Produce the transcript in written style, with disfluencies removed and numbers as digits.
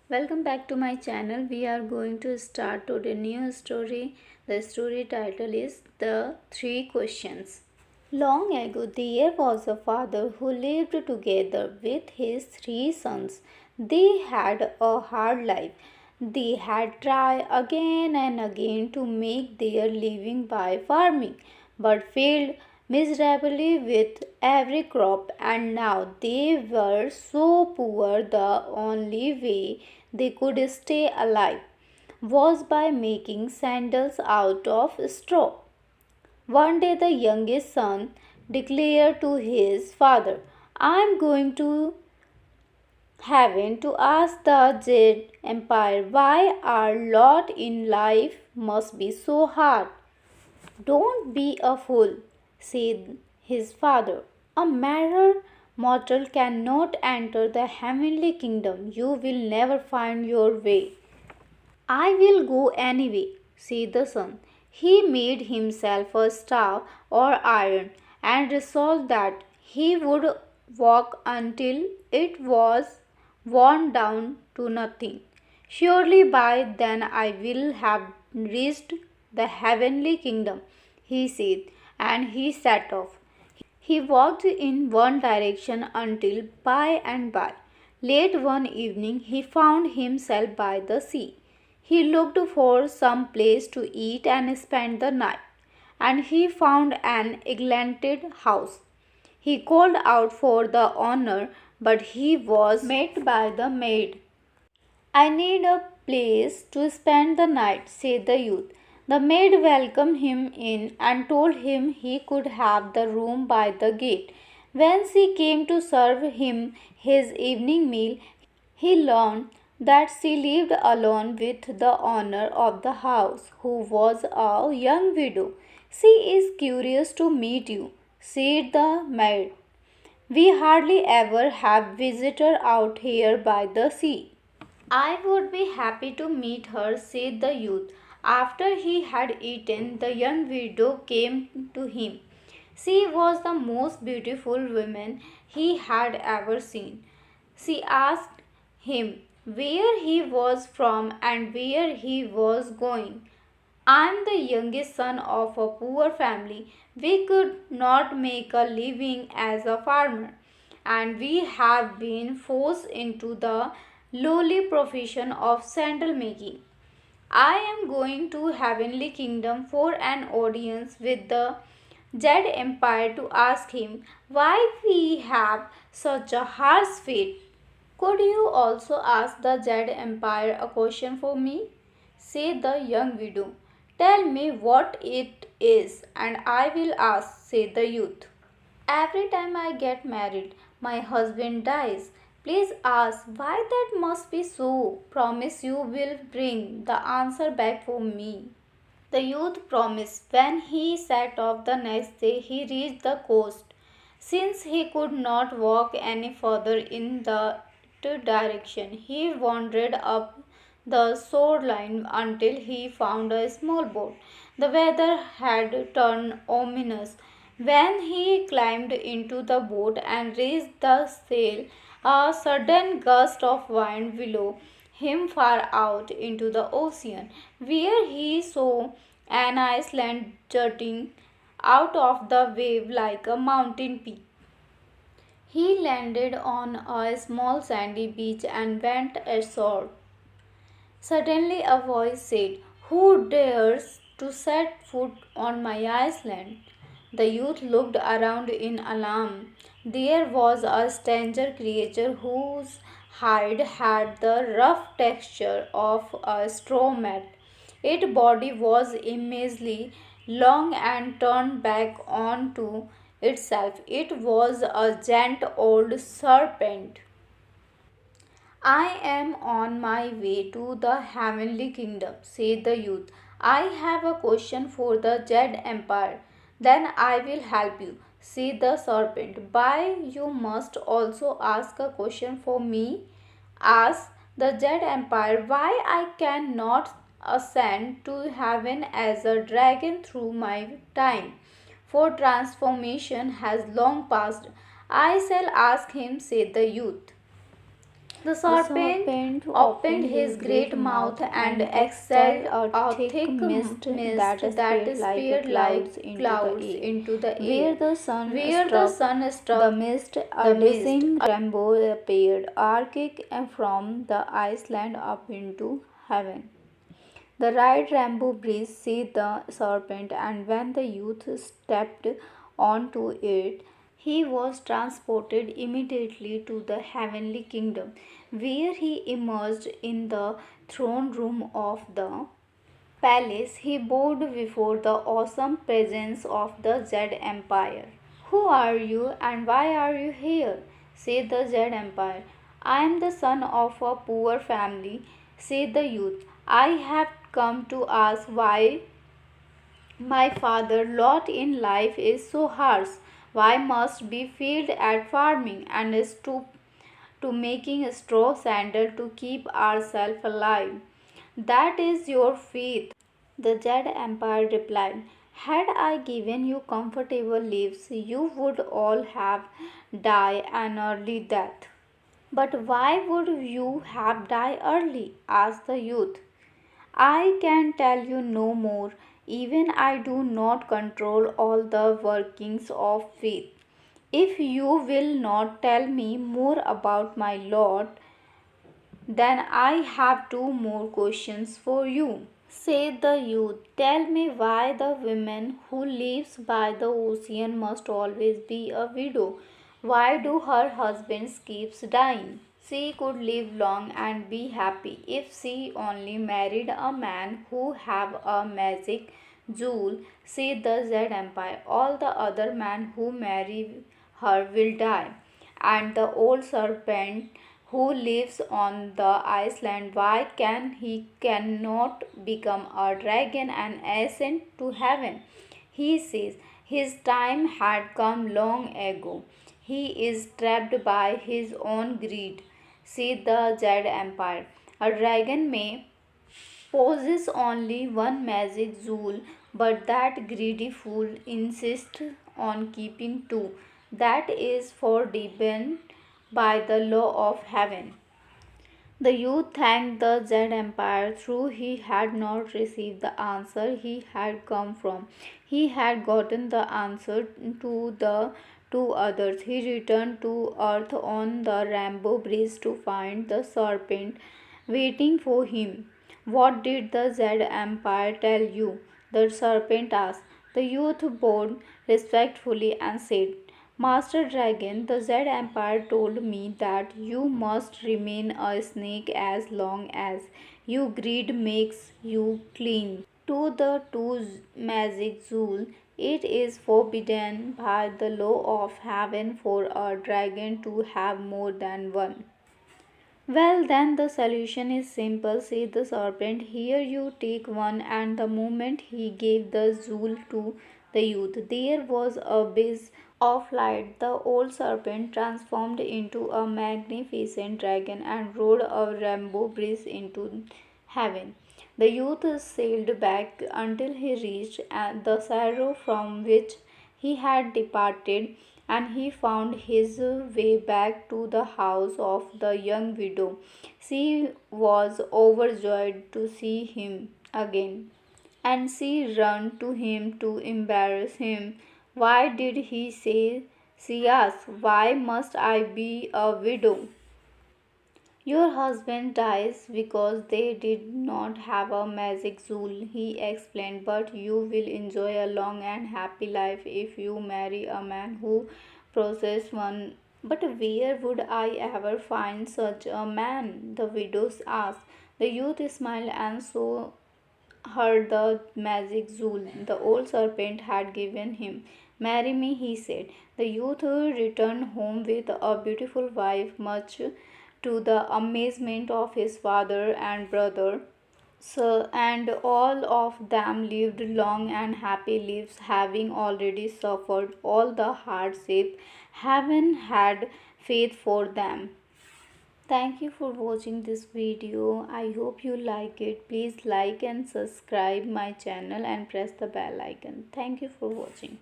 Welcome back to my channel. We are going to start today new story. The story title is The Three Questions. Long ago there was a father who lived together with his three sons. They had a hard life. They had tried again and again to make their living by farming, but failed miserably with every crop, and now they were so poor the only way they could stay alive was by making sandals out of straw. One day the youngest son declared to his father, I am going to heaven to ask the Jade Empire why our lot in life must be so hard. Don't be a fool, said his father. A mere mortal cannot enter the heavenly kingdom. You will never find your way. I will go anyway, said the son. He made himself a staff or iron and resolved that he would walk until it was worn down to nothing. Surely by then I will have reached the heavenly kingdom, he said, and he set off. He walked in one direction until by and by, late one evening, he found himself by the sea. He looked for some place to eat and spend the night, and he found an enchanted house. He called out for the owner, but he was met by the maid. I need a place to spend the night, said the youth. The maid welcomed him in and told him he could have the room by the gate. When she came to serve him his evening meal, he learned that she lived alone with the owner of the house, who was a young widow. She is curious to meet you, said the maid. We hardly ever have visitors out here by the sea. I would be happy to meet her, said the youth. After he had eaten, the young widow came to him. She was the most beautiful woman he had ever seen. She asked him where he was from and where he was going. I am the youngest son of a poor family. We could not make a living as a farmer, and we have been forced into the lowly profession of sandal making. I am going to heavenly kingdom for an audience with the Jed Empire to ask him why we have such a harsh fate. Could you also ask the Jed Empire a question for me? Said the young widow. Tell me what it is, and I will ask, said the youth. Every time I get married, my husband dies. Please ask why that must be so. Promise you will bring the answer back for me. The youth promised. When he set off the next day, he reached the coast. Since he could not walk any further in that direction, he wandered up the shoreline until he found a small boat. The weather had turned ominous. When he climbed into the boat and raised the sail, a sudden gust of wind blew him far out into the ocean, where he saw an island jutting out of the wave like a mountain peak. He landed on a small sandy beach and went ashore. Suddenly a voice said, who dares to set foot on my island? The youth looked around in alarm. There was a stranger creature whose hide had the rough texture of a straw mat. Its body was immensely long and turned back onto itself. It was a giant old serpent. I am on my way to the heavenly kingdom, said the youth. I have a question for the Jed Empire. Then I will help you, said the serpent. But you must also ask a question for me. Ask the Jed Empire why I cannot ascend to heaven as a dragon through my time. For transformation has long passed. I shall ask him, said the youth. The serpent opened his great mouth and exhaled a thick mist that speared like clouds into the air. Where the sun struck the mist, a dizzying rainbow appeared, arcing from the island up into heaven. The right rainbow breeze seized the serpent, and when the youth stepped onto it, he was transported immediately to the heavenly kingdom, where he emerged in the throne room of the palace. He bowed before the awesome presence of the Zed Empire. Who are you and why are you here? Said the Zed Empire. I am the son of a poor family, said the youth. I have come to ask why my father's lot in life is so harsh. Why must be failed at farming and stoop to making straw sandal to keep ourselves alive? That is your fate. The Jed Empire replied, had I given you comfortable lives, you would all have died an early death. But why would you have died early? Asked the youth. I can tell you no more. Even I do not control all the workings of fate. If you will not tell me more about my lot, then I have two more questions for you. Said the youth, tell me why the woman who lives by the ocean must always be a widow. Why do her husbands keep dying? She could live long and be happy if she only married a man who have a magic jewel, said the Zed Empire. All the other men who marry her will die. And the old serpent who lives on the island, why he cannot become a dragon and ascend to heaven? He says his time had come long ago. He is trapped by his own greed, said the Jade Empire. A dragon may possess only one magic jewel, but that greedy fool insists on keeping two. That is forbidden by the law of heaven. The youth thanked the Zed Empire, though he had not received the answer he had come from. He had gotten the answer to the two others. He returned to earth on the rainbow bridge to find the serpent waiting for him. What did the Zed Empire tell you? The serpent asked. The youth bowed respectfully and said, Master Dragon, the Zed Empire told me that you must remain a snake as long as your greed makes you cling to the two magic jewel. It is forbidden by the law of heaven for a dragon to have more than one. Well, then the solution is simple, said the serpent. Here you take one, and the moment he gave the jewel to the youth, there was a blaze of light. The old serpent transformed into a magnificent dragon and rode a rainbow bridge into heaven. The youth sailed back until he reached the sorrow from which he had departed, and he found his way back to the house of the young widow. She was overjoyed to see him again, and she ran to him to embrace him. Why did he say? She asked, why must I be a widow? Your husband dies because they did not have a magic jewel, he explained, but you will enjoy a long and happy life if you marry a man who possesses one. But where would I ever find such a man? The widow asked. The youth smiled and so her the magic jewel the old serpent had given him. Marry me, he said. The youth returned home with a beautiful wife, much to the amazement of his father and brother. So, and all of them lived long and happy lives, having already suffered all the hardship heaven had faith for them. Thank you for watching this video. I hope you like it. Please like and subscribe my channel and press the bell icon. Thank you for watching.